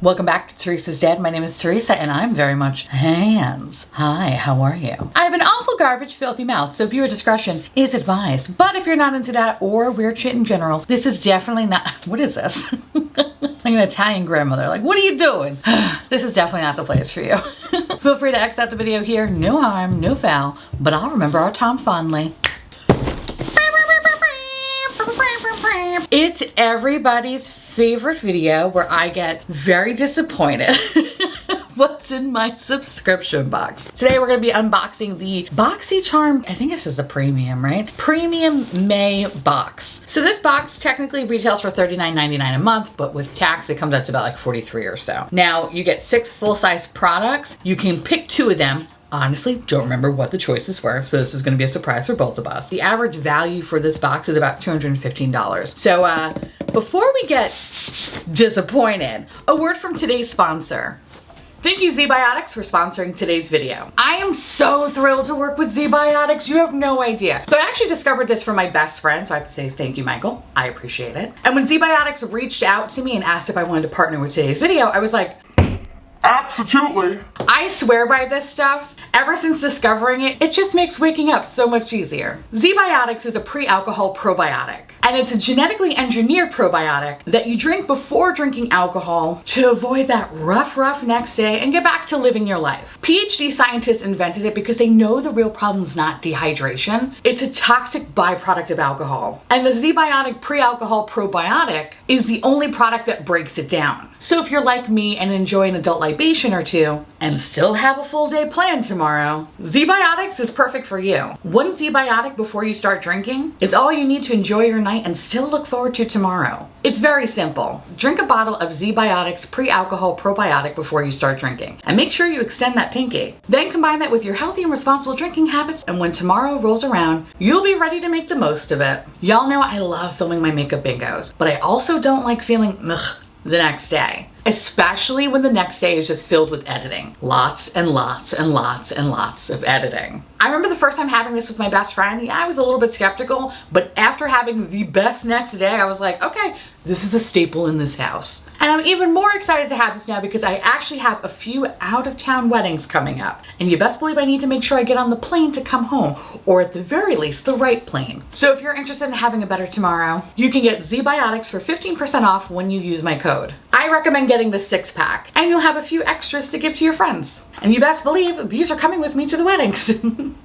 Welcome back to Teresa's Dad. My name is Teresa and I'm very much hands. Hi, how are you? I have an awful garbage, filthy mouth, so viewer discretion is advised. But if you're not into that or weird shit in general, this is definitely not, what is this? Like an Italian grandmother, like, what are you doing? This is definitely not the place for you. Feel free to X out the video here, no harm, no foul, but I'll remember our time fondly. It's everybody's favorite video where I get very disappointed what's in my subscription box. Today we're going to be unboxing the BoxyCharm, I think this is the premium, right? Premium May box. So this box technically retails for $39.99 a month, but with tax it comes out to about like $43 or so. Now you get 6 full-size products. You can pick 2 of them. Honestly, don't remember what the choices were, so this is gonna be a surprise for both of us. The average value for this box is about $215. So before we get disappointed, a word from today's sponsor. Thank you, Zbiotics, for sponsoring today's video. I am so thrilled to work with Zbiotics. You have no idea. So I actually discovered this from my best friend, so I have to say thank you, Michael. I appreciate it. And when Zbiotics reached out to me and asked if I wanted to partner with today's video, I was like, absolutely. I swear by this stuff. Ever since discovering it, it just makes waking up so much easier. Zbiotics is a pre-alcohol probiotic, and it's a genetically engineered probiotic that you drink before drinking alcohol to avoid that rough next day and get back to living your life. PhD scientists invented it because they know the real problem is not dehydration. It's a toxic byproduct of alcohol. And the Zbiotic pre-alcohol probiotic is the only product that breaks it down. So if you're like me and enjoy an adult libation or two and still have a full day planned tomorrow, Zbiotics is perfect for you. One Zbiotic before you start drinking is all you need to enjoy your night and still look forward to tomorrow. It's very simple. Drink a bottle of Zbiotics pre-alcohol probiotic before you start drinking and make sure you extend that pinky. Then combine that with your healthy and responsible drinking habits, and when tomorrow rolls around, you'll be ready to make the most of it. Y'all know I love filming my makeup bingos, but I also don't like feeling the next day. Especially when the next day is just filled with editing. Lots and lots and lots and lots of editing. I remember the first time having this with my best friend, yeah, I was a little bit skeptical, but after having the best next day, I was like, okay, this is a staple in this house. And I'm even more excited to have this now because I actually have a few out-of-town weddings coming up. And you best believe I need to make sure I get on the plane to come home, or at the very least, the right plane. So if you're interested in having a better tomorrow, you can get Zbiotics for 15% off when you use my code. I recommend getting the 6-pack, and you'll have a few extras to give to your friends. And you best believe these are coming with me to the weddings.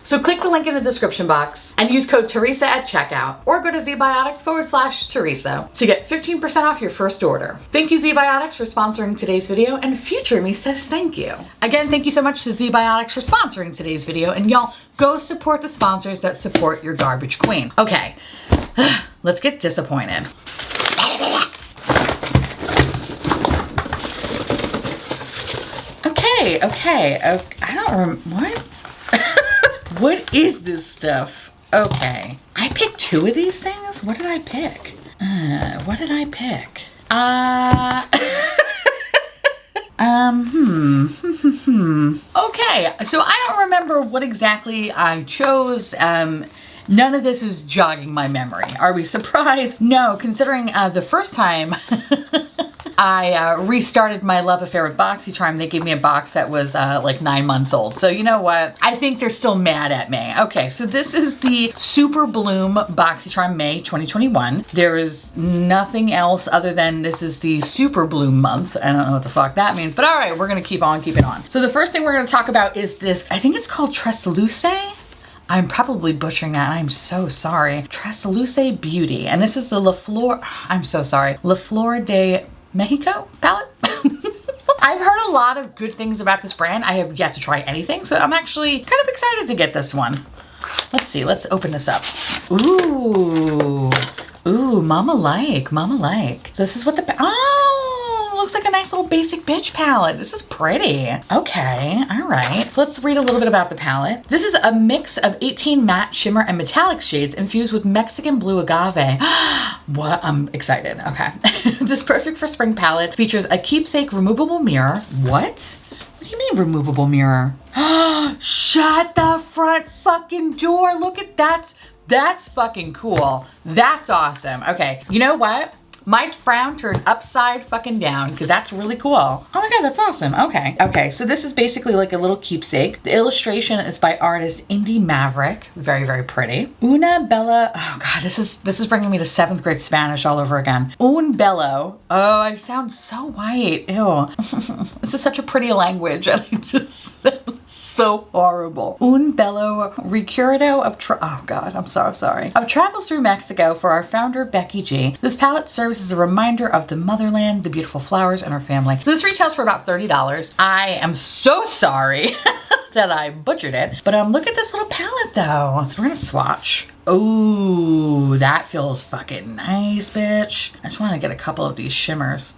So click the link in the description box and use code Teresa at checkout, or go to Zbiotics/Teresa to get 15% off your first order. Thank you, Zbiotics, for sponsoring today's video, and future me says thank you. Again, thank you so much to Zbiotics for sponsoring today's video, and y'all go support the sponsors that support your garbage queen. Okay, let's get disappointed. Okay, I don't remember, what? What is this stuff? Okay, I picked 2 of these things? What did I pick? What did I pick? Okay, so I don't remember what exactly I chose. None of this is jogging my memory. Are we surprised? No, considering the first time I restarted my love affair with BoxyCharm, they gave me a box that was like 9 months old. So you know what? I think they're still mad at me. Okay, so this is the Super Bloom BoxyCharm May 2021. There is nothing else other than this is the Super Bloom months. I don't know what the fuck that means, but all right, we're gonna keep on keeping on. So the first thing we're gonna talk about is this, I think it's called Treslúce. I'm probably butchering that. I'm so sorry. Treslúce Beauty. And this is the La Flor de Mexico palette. I've heard a lot of good things about this brand. I have yet to try anything, so I'm actually kind of excited to get this one. Let's see, let's open this up. Ooh, mama like. So this is what looks like a nice little basic bitch palette. This is pretty. Okay, all right. So let's read a little bit about the palette. This is a mix of 18 matte, shimmer, and metallic shades infused with Mexican blue agave. What? I'm excited. Okay. This perfect for spring palette features a keepsake removable mirror. What? What do you mean removable mirror? Shut the front fucking door. Look at that. That's fucking cool. That's awesome. Okay, you know what? My frown turned upside fucking down because that's really cool. Oh my God, that's awesome. Okay. Okay, so this is basically like a little keepsake. The illustration is by artist Indie Maverick. Very, very pretty. Una Bella, oh God, this is bringing me to 7th grade Spanish all over again. Un bello. Oh, I sound so white. Ew. This is such a pretty language and I just so horrible. Un bello recuerdo of oh God, I'm so sorry. Of travels through Mexico for our founder, Becky G. This palette serves as a reminder of the motherland, the beautiful flowers, and our family. So this retails for about $30. I am so sorry that I butchered it, but look at this little palette though. We're gonna swatch. Oh, that feels fucking nice, bitch. I just wanna get a couple of these shimmers.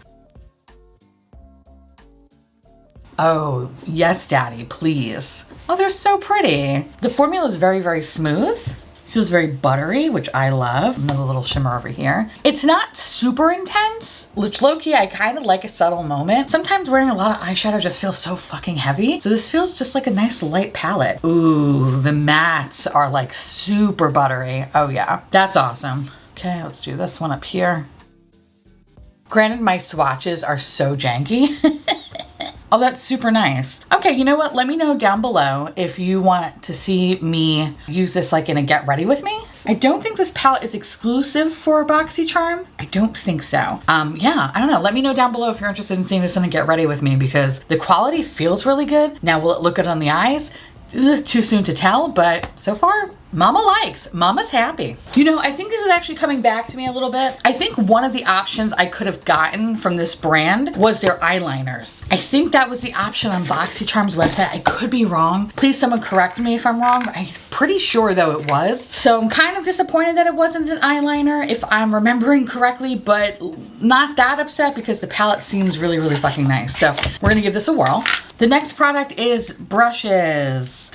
Oh, yes, daddy, please. Oh, they're so pretty. The formula is very, very smooth. Feels very buttery, which I love. Another little shimmer over here. It's not super intense, which low-key, I kind of like a subtle moment. Sometimes wearing a lot of eyeshadow just feels so fucking heavy. So this feels just like a nice light palette. Ooh, the mattes are like super buttery. Oh yeah, that's awesome. Okay, let's do this one up here. Granted, my swatches are so janky. Oh, that's super nice. Okay, you know what? Let me know down below if you want to see me use this like in a get ready with me. I don't think this palette is exclusive for BoxyCharm. I don't think so. Yeah, I don't know. Let me know down below if you're interested in seeing this in a get ready with me because the quality feels really good. Now, will it look good on the eyes? Too soon to tell, but so far, Mama likes. Mama's happy. You know, I think this is actually coming back to me a little bit. I think one of the options I could have gotten from this brand was their eyeliners. I think that was the option on BoxyCharm's website. I could be wrong. Please someone correct me if I'm wrong. I'm pretty sure though it was. So I'm kind of disappointed that it wasn't an eyeliner if I'm remembering correctly, but not that upset because the palette seems really, really fucking nice. So we're gonna give this a whirl. The next product is brushes.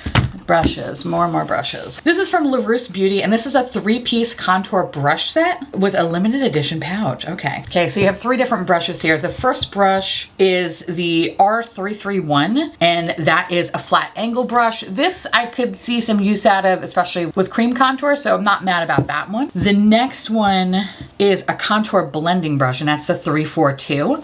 Brushes, more and more brushes. This is from Larousse Beauty, and this is a 3-piece contour brush set with a limited edition pouch. Okay. Okay, so you have 3 different brushes here. The first brush is the R331, and that is a flat angle brush. This I could see some use out of, especially with cream contour, so I'm not mad about that one. The next one is a contour blending brush, and that's the 342,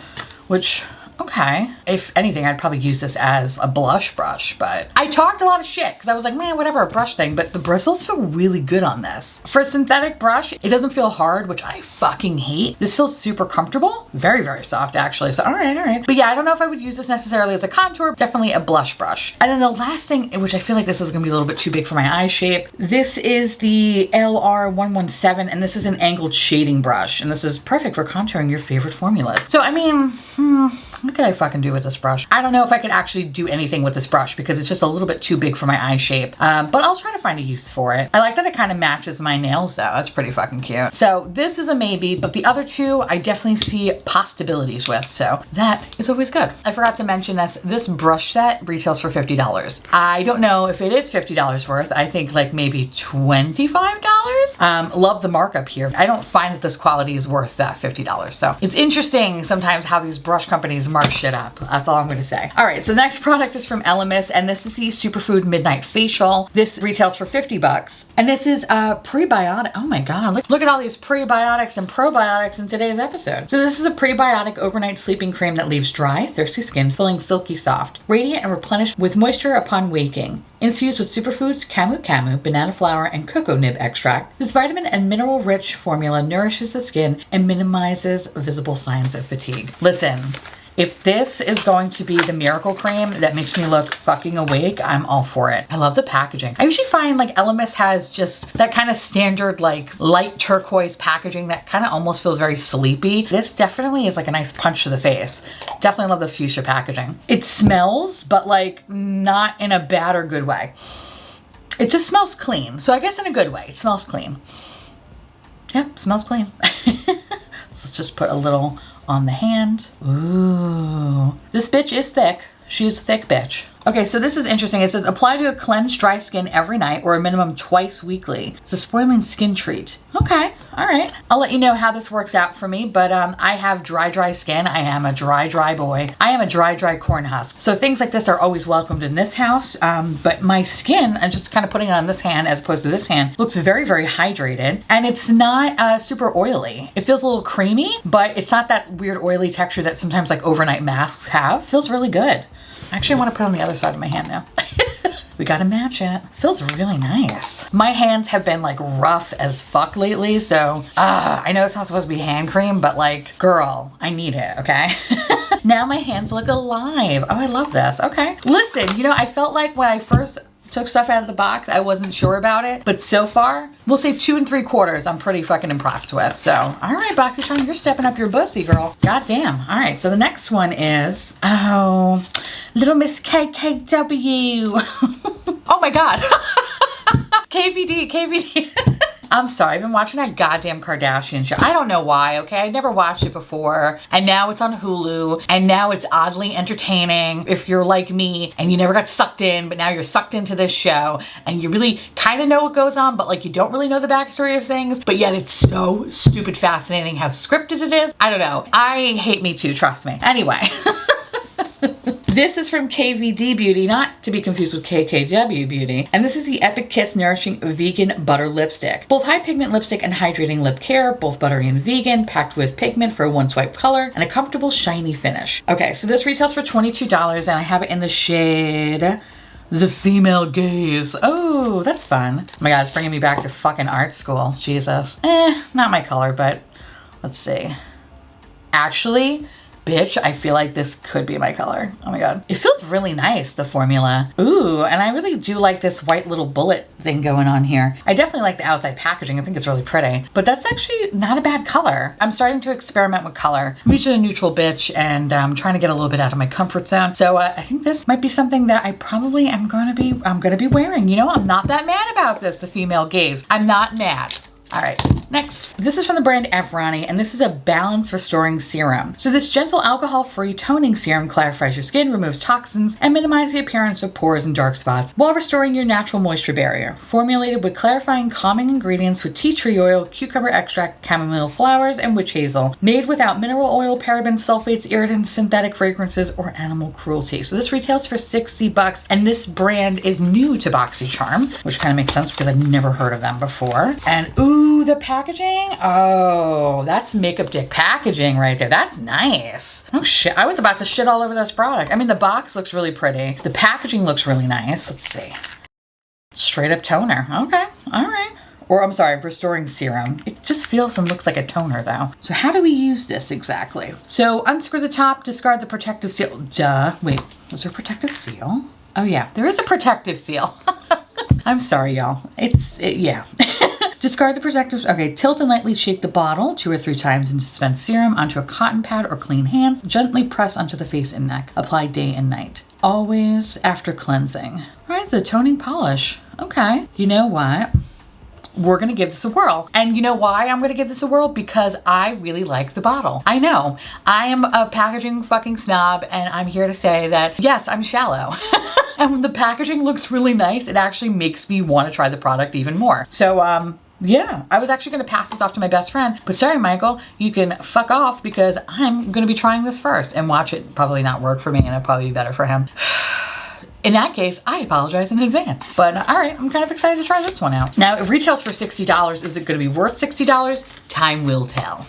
which, okay. If anything, I'd probably use this as a blush brush, but I talked a lot of shit because I was like, man, whatever, a brush thing, but the bristles feel really good on this. For a synthetic brush, it doesn't feel hard, which I fucking hate. This feels super comfortable. Very, very soft, actually. So, all right. But yeah, I don't know if I would use this necessarily as a contour, definitely a blush brush. And then the last thing, which I feel like this is gonna be a little bit too big for my eye shape. This is the LR117, and this is an angled shading brush. And this is perfect for contouring your favorite formulas. So, I mean, what could I fucking do with this brush? I don't know if I could actually do anything with this brush because it's just a little bit too big for my eye shape, but I'll try to find a use for it. I like that it kind of matches my nails though. That's pretty fucking cute. So this is a maybe, but the other two I definitely see possibilities with, so that is always good. I forgot to mention this brush set retails for $50. I don't know if it is $50 worth. I think like maybe $25. Love the markup here. I don't find that this quality is worth that $50. So it's interesting sometimes how these brush companies mark shit up. That's all I'm gonna say. All right, so the next product is from Elemis, and this is the Superfood Midnight Facial. This retails for $50, and this is a prebiotic. Oh my God, look at all these prebiotics and probiotics in today's episode. So this is a prebiotic overnight sleeping cream that leaves dry, thirsty skin feeling silky soft, radiant and replenished with moisture upon waking. Infused with superfoods, camu, banana flower, and cocoa nib extract, this vitamin and mineral-rich formula nourishes the skin and minimizes visible signs of fatigue. Listen, if this is going to be the miracle cream that makes me look fucking awake, I'm all for it. I love the packaging. I usually find like Elemis has just that kind of standard like light turquoise packaging that kind of almost feels very sleepy. This definitely is like a nice punch to the face. Definitely love the fuchsia packaging. It smells, but like not in a bad or good way. It just smells clean. So I guess in a good way, it smells clean. Yep, smells clean. So let's just put a little on the hand. Ooh, this bitch is thick. She's a thick bitch. Okay, so this is interesting. It says apply to a cleansed dry skin every night or a minimum twice weekly. It's a spoiling skin treat. Okay, all right. I'll let you know how this works out for me, but I have dry skin. I am a dry boy. I am a dry corn husk. So things like this are always welcomed in this house, but my skin, I'm just kind of putting it on this hand as opposed to this hand, looks very hydrated, and it's not super oily. It feels a little creamy, but it's not that weird oily texture that sometimes like overnight masks have. It feels really good. Actually, I want to put it on the other side of my hand now. We gotta match it. Feels really nice. My hands have been like rough as fuck lately, so I know it's not supposed to be hand cream, but like, girl, I need it, okay? Now my hands look alive. Oh, I love this. Okay. Listen, you know, I felt like when I first took stuff out of the box, I wasn't sure about it, but so far, we'll say 2 3/4, I'm pretty fucking impressed with. So, all right, BoxyCharm, you're stepping up your bussy, girl. Goddamn. All right, so the next one is, oh, Little Miss KKW. Oh my God. KVD. I'm sorry, I've been watching that goddamn Kardashian show. I don't know why, okay? I never watched it before, and now it's on Hulu, and now it's oddly entertaining if you're like me and you never got sucked in, but now you're sucked into this show, and you really kind of know what goes on, but like you don't really know the backstory of things, but yet it's so stupid fascinating how scripted it is. I don't know. I hate me too, trust me. Anyway. This is from KVD Beauty, not to be confused with KKW Beauty. And this is the Epic Kiss Nourishing Vegan Butter Lipstick. Both high pigment lipstick and hydrating lip care, both buttery and vegan, packed with pigment for a one swipe color and a comfortable shiny finish. Okay, so this retails for $22 and I have it in the shade The Female Gaze. Oh, that's fun. Oh my God, it's bringing me back to fucking art school. Jesus. Not my color, but let's see. Actually, bitch, I feel like this could be my color. Oh my God. It feels really nice, the formula. Ooh, and I really do like this white little bullet thing going on here. I definitely like the outside packaging. I think it's really pretty, but that's actually not a bad color. I'm starting to experiment with color. I'm usually a neutral bitch, and I'm trying to get a little bit out of my comfort zone. So I think this might be something that I probably am going to be wearing. You know, I'm not that mad about this, The Female Gaze. I'm not mad. All right, next. This is from the brand Evrani, and this is a balance restoring serum. So this gentle alcohol-free toning serum clarifies your skin, removes toxins, and minimizes the appearance of pores and dark spots while restoring your natural moisture barrier. Formulated with clarifying calming ingredients with tea tree oil, cucumber extract, chamomile flowers, and witch hazel. Made without mineral oil, parabens, sulfates, irritants, synthetic fragrances, or animal cruelty. So this retails for $60, and this brand is new to BoxyCharm, which kind of makes sense because I've never heard of them before. And ooh, the packaging. Oh, that's makeup dick packaging right there. That's nice. Oh shit, I was about to shit all over this product. I mean, the box looks really pretty. The packaging looks really nice. Let's see. Straight up toner. Okay, all right. Or I'm sorry, restoring serum. It just feels and looks like a toner though. So how do we use this exactly? So unscrew the top, discard the protective seal. Duh, wait, was there a protective seal? Oh yeah, there is a protective seal. I'm sorry, y'all. Yeah. Discard the protective, okay, tilt and lightly shake the bottle 2 or 3 times and dispense serum onto a cotton pad or clean hands. Gently press onto the face and neck. Apply day and night. Always after cleansing. All right, it's a toning polish. Okay. You know what? We're gonna give this a whirl. And you know why I'm gonna give this a whirl? Because I really like the bottle. I know, I am a packaging fucking snob, and I'm here to say that, yes, I'm shallow. And when the packaging looks really nice, it actually makes me want to try the product even more. So, yeah, I was actually gonna pass this off to my best friend, but sorry, Michael, you can fuck off because I'm gonna be trying this first and watch it probably not work for me, and it'll probably be better for him. In that case, I apologize in advance. But all right, I'm kind of excited to try this one out. Now, it retails for $60. Is it gonna be worth $60? Time will tell.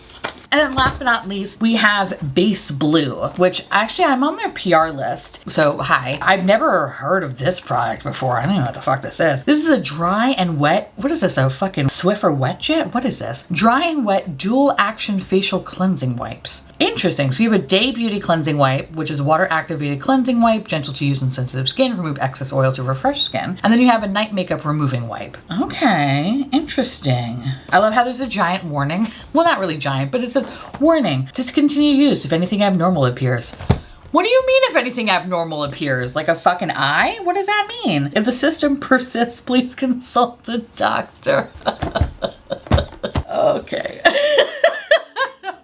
And then last but not least, we have Base Blue, which actually I'm on their PR list. So hi, I've never heard of this product before. I don't know what the fuck this is. This is a dry and wet, what is this, a fucking Swiffer wet jet? What is this? Dry and wet dual action facial cleansing wipes. Interesting, so you have a day beauty cleansing wipe, which is a water activated cleansing wipe, gentle to use in sensitive skin, remove excess oil to refresh skin. And then you have a night makeup removing wipe. Okay, interesting. I love how there's a giant warning. Well, not really giant, but it says, warning, discontinue use if anything abnormal appears. What do you mean if anything abnormal appears? Like a fucking eye? What does that mean? If the system persists, please consult a doctor. Okay.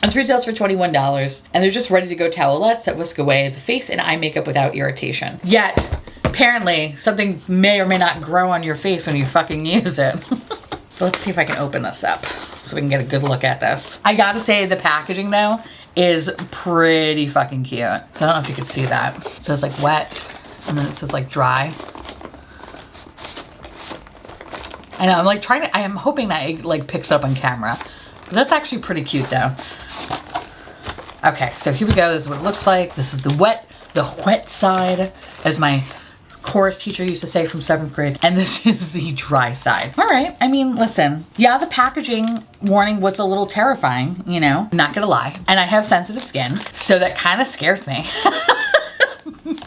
This retails for $21, and they're just ready to go towelettes that whisk away the face and eye makeup without irritation. Yet, apparently something may or may not grow on your face when you fucking use it. So let's see if I can open this up so we can get a good look at this. I gotta say the packaging though is pretty fucking cute. I don't know if you can see that. It says like wet and then it says like dry. I know, I'm like trying to, I am hoping that it like picks up on camera. But that's actually pretty cute though. Okay, so here we go. This is what it looks like. This is the wet side, as my chorus teacher used to say from 7th grade. And this is the dry side. All right, I mean, listen, yeah, the packaging warning was a little terrifying, you know, not gonna lie. And I have sensitive skin, so that kind of scares me.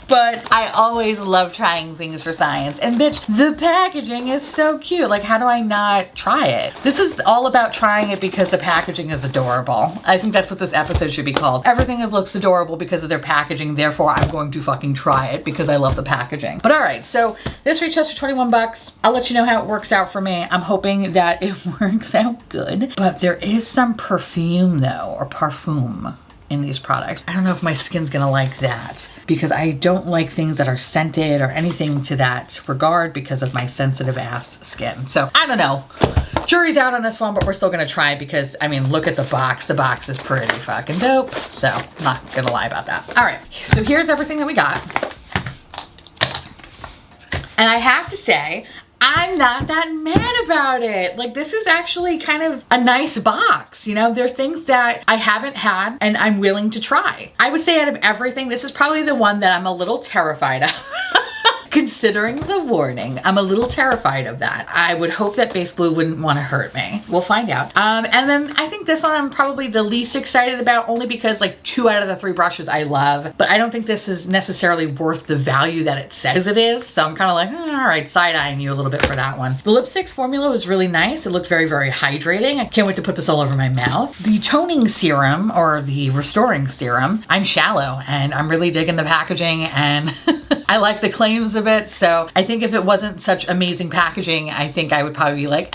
But I always love trying things for science. And bitch, the packaging is so cute. Like, how do I not try it? This is all about trying it because the packaging is adorable. I think that's what this episode should be called. Everything looks adorable because of their packaging. Therefore, I'm going to fucking try it because I love the packaging. But all right, so this retails for 21 bucks. I'll let you know how it works out for me. I'm hoping that it works out good. But there is some perfume though, or parfum in these products. I don't know if my skin's gonna like that because I don't like things that are scented or anything to that regard because of my sensitive ass skin. So I don't know. Jury's out on this one, but we're still gonna try it because, I mean, look at the box. The box is pretty fucking dope. So not gonna lie about that. All right, so here's everything that we got. And I have to say, I'm not that mad about it. Like, this is actually kind of a nice box. You know, there's things that I haven't had and I'm willing to try. I would say out of everything, this is probably the one that I'm a little terrified of. Considering the warning, I'm a little terrified of that. I would hope that Base Blue wouldn't want to hurt me. We'll find out. And then I think this one I'm probably the least excited about, only because like 2 out of the 3 brushes I love, but I don't think this is necessarily worth the value that it says it is. So I'm kind of like, all right, side-eyeing you a little bit for that one. The lipsticks formula was really nice. It looked very, very hydrating. I can't wait to put this all over my mouth. The toning serum, or the restoring serum, I'm shallow and I'm really digging the packaging, and I like the claims of it. So I think if it wasn't such amazing packaging, I think I would probably be like,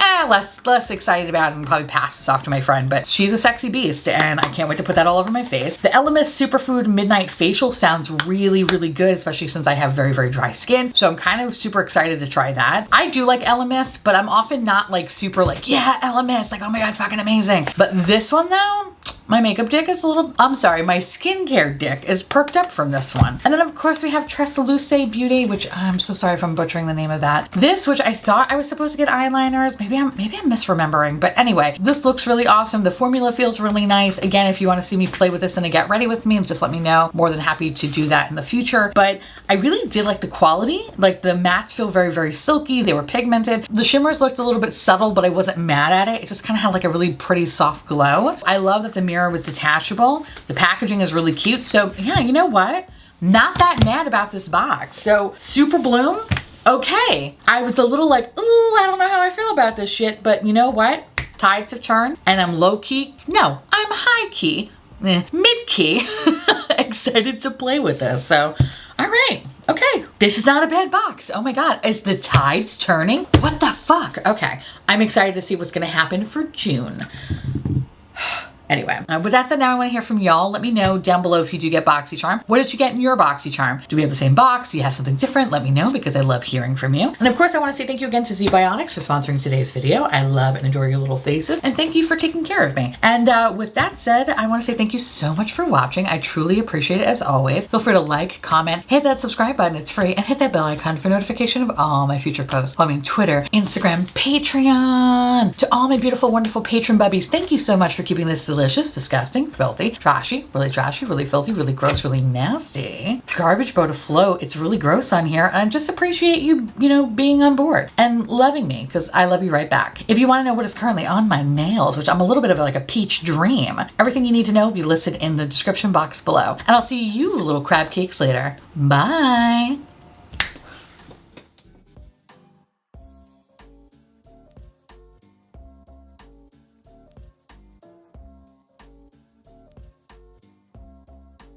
less excited about it and probably pass this off to my friend. But she's a sexy beast and I can't wait to put that all over my face. The Elemis Superfood Midnight Facial sounds really, really good, especially since I have very, very dry skin. So I'm kind of super excited to try that. I do like Elemis, but I'm often not like super like, yeah, Elemis, like, oh my God, it's fucking amazing. But this one though, my makeup dick is a little, I'm sorry, my skincare dick is perked up from this one. And then of course we have Treslúce Beauty, which I'm so sorry if I'm butchering the name of that. This, which I thought I was supposed to get eyeliners. Maybe I'm misremembering, but anyway, this looks really awesome. The formula feels really nice. Again, if you want to see me play with this and get ready with me, just let me know. More than happy to do that in the future. But I really did like the quality. Like the mattes feel very, very silky. They were pigmented. The shimmers looked a little bit subtle, but I wasn't mad at it. It just kind of had like a really pretty soft glow. I love that the mirror was detachable. The packaging is really cute. So yeah, you know what? Not that mad about this box. So Super Bloom, okay. I was a little like, ooh, I don't know how I feel about this shit, but you know what? Tides have turned and I'm low key. No, I'm high key, mid key, excited to play with this. So, all right. Okay, this is not a bad box. Oh my God, is the tides turning? What the fuck? Okay, I'm excited to see what's gonna happen for June. Anyway, with that said, now I want to hear from y'all. Let me know down below if you do get BoxyCharm. What did you get in your BoxyCharm? Do we have the same box? Do you have something different? Let me know because I love hearing from you. And of course, I want to say thank you again to Zbiotics for sponsoring today's video. I love and adore your little faces. And thank you for taking care of me. And with that said, I want to say thank you so much for watching. I truly appreciate it as always. Feel free to like, comment, hit that subscribe button. It's free. And hit that bell icon for notification of all my future posts. Well, I mean, Twitter, Instagram, Patreon. To all my beautiful, wonderful patron bubbies, thank you so much for keeping this delicious, disgusting, filthy, trashy, really filthy, really gross, really nasty garbage boat afloat. It's really gross on here. And I just appreciate you, being on board and loving me because I love you right back. If you want to know what is currently on my nails, which I'm a little bit of like a peach dream, everything you need to know will be listed in the description box below. And I'll see you little crab cakes later. Bye.